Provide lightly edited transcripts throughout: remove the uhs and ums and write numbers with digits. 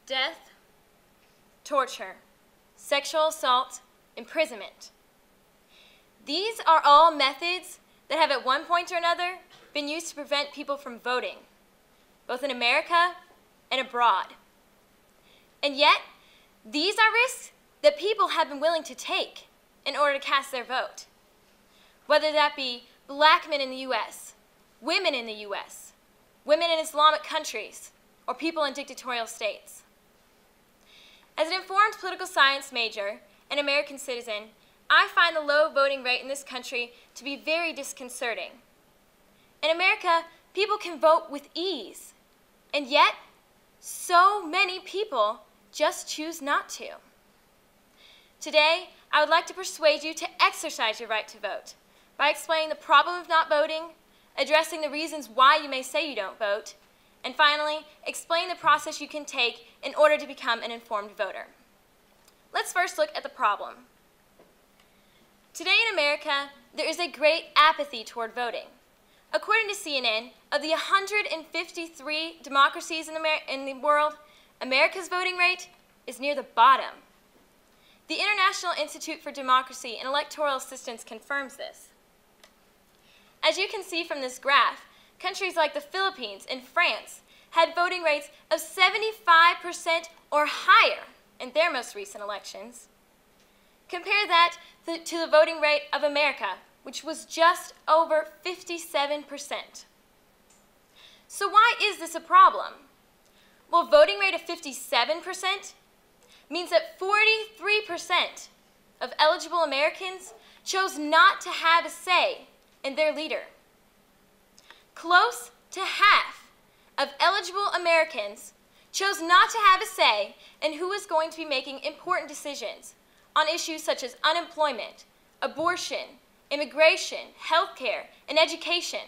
death, torture, sexual assault, imprisonment. These are all methods that have at one point or another been used to prevent people from voting, both in America and abroad. And yet, these are risks that people have been willing to take in order to cast their vote, whether that be black men in the U.S., women in the U.S., women in Islamic countries, or people in dictatorial states. As an informed political science major and American citizen, I find the low voting rate in this country to be very disconcerting. In America, people can vote with ease, and yet so many people just choose not to. Today, I would like to persuade you to exercise your right to vote by explaining the problem of not voting, addressing the reasons why you may say you don't vote, and finally, explain the process you can take in order to become an informed voter. Let's first look at the problem. Today in America, there is a great apathy toward voting. According to CNN, of the 153 democracies in the world, America's voting rate is near the bottom. The International Institute for Democracy and Electoral Assistance confirms this. As you can see from this graph, countries like the Philippines and France had voting rates of 75% or higher in their most recent elections. Compare that to the voting rate of America, which was just over 57%. So why is this a problem? Well, voting rate of 57% means that 43% of eligible Americans chose not to have a say in their leader. Close to half of eligible Americans chose not to have a say in who is going to be making important decisions on issues such as unemployment, abortion, immigration, healthcare, and education.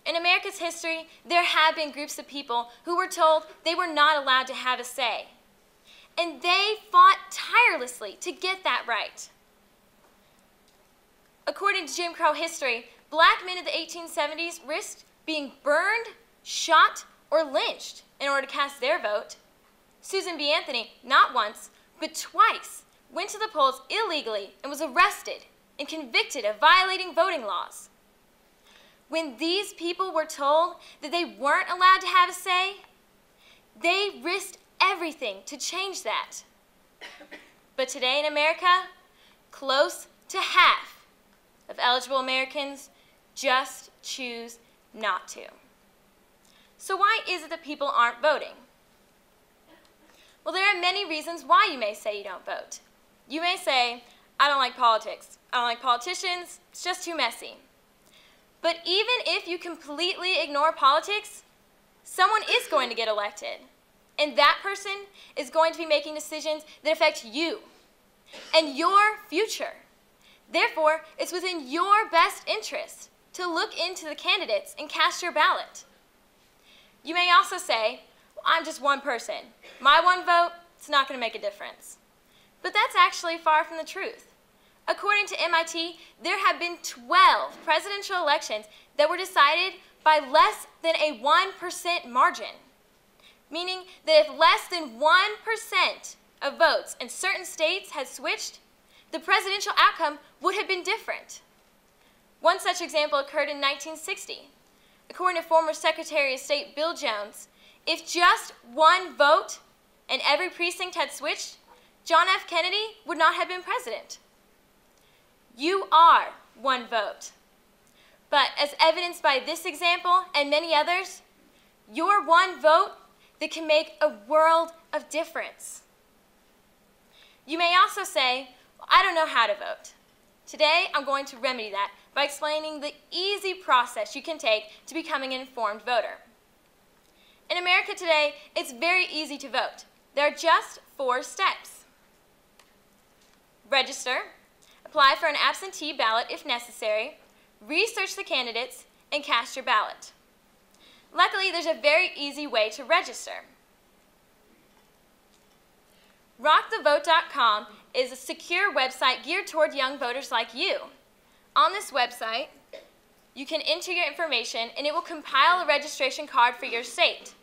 In America's history, there have been groups of people who were told they were not allowed to have a say, and they fought tirelessly to get that right. According to Jim Crow history, black men in the 1870s risked being burned, shot, or lynched in order to cast their vote. Susan B. Anthony, not once, but twice, went to the polls illegally and was arrested and convicted of violating voting laws. When these people were told that they weren't allowed to have a say, they risked everything to change that. But today in America, close to half of eligible Americans just choose not to. So why is it that people aren't voting? Well, there are many reasons why you may say you don't vote. You may say, I don't like politics. I don't like politicians. It's just too messy. But even if you completely ignore politics, someone is going to get elected. And that person is going to be making decisions that affect you and your future. Therefore, it's within your best interest to look into the candidates and cast your ballot. You may also say, well, I'm just one person. My one vote, it's not going to make a difference. But that's actually far from the truth. According to MIT, there have been 12 presidential elections that were decided by less than a 1% margin, meaning that if less than 1% of votes in certain states had switched, the presidential outcome would have been different. One such example occurred in 1960. According to former Secretary of State Bill Jones, if just one vote in every precinct had switched, John F. Kennedy would not have been president. You are one vote. But as evidenced by this example and many others, you're one vote that can make a world of difference. You may also say, well, I don't know how to vote. Today, I'm going to remedy that by explaining the easy process you can take to becoming an informed voter. In America today, it's very easy to vote. There are just 4 steps. Register, apply for an absentee ballot if necessary, research the candidates, and cast your ballot. Luckily, there's a very easy way to register. RockTheVote.com is a secure website geared toward young voters like you. On this website, you can enter your information and it will compile a registration card for your state.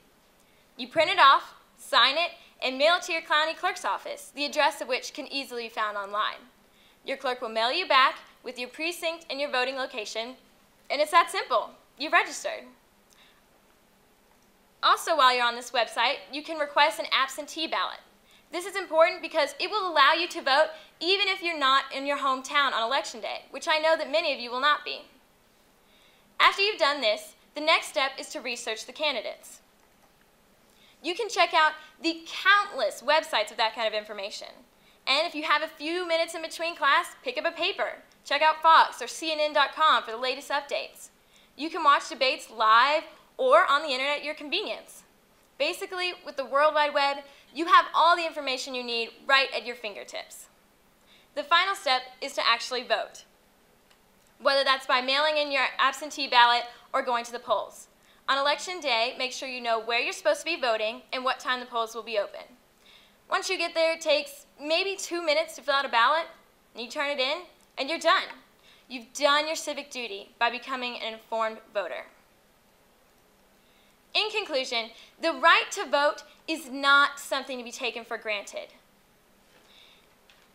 You print it off, sign it, and mail it to your county clerk's office, the address of which can easily be found online. Your clerk will mail you back with your precinct and your voting location, and it's that simple. You've registered. Also, while you're on this website, you can request an absentee ballot. This is important because it will allow you to vote even if you're not in your hometown on Election Day, which I know that many of you will not be. After you've done this, the next step is to research the candidates. You can check out the countless websites with that kind of information. And if you have a few minutes in between class, pick up a paper. Check out Fox or CNN.com for the latest updates. You can watch debates live or on the internet at your convenience. Basically, with the World Wide Web, you have all the information you need right at your fingertips. The final step is to actually vote, whether that's by mailing in your absentee ballot or going to the polls. On Election Day, make sure you know where you're supposed to be voting and what time the polls will be open. Once you get there, it takes maybe 2 minutes to fill out a ballot, and you turn it in, and you're done. You've done your civic duty by becoming an informed voter. In conclusion, the right to vote is not something to be taken for granted.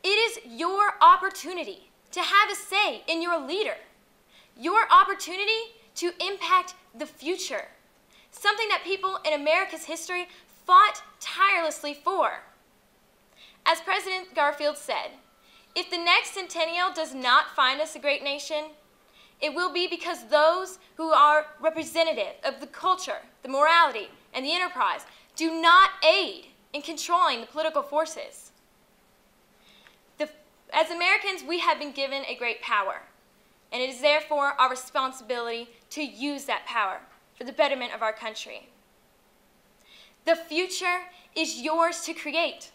It is your opportunity to have a say in your leader, your opportunity to impact the future, something that people in America's history fought tirelessly for. As President Garfield said, if the next centennial does not find us a great nation, it will be because those who are representative of the culture, the morality, and the enterprise do not aid in controlling the political forces. As Americans, we have been given a great power, and it is therefore our responsibility to use that power for the betterment of our country. The future is yours to create,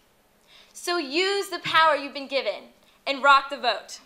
so use the power you've been given and rock the vote.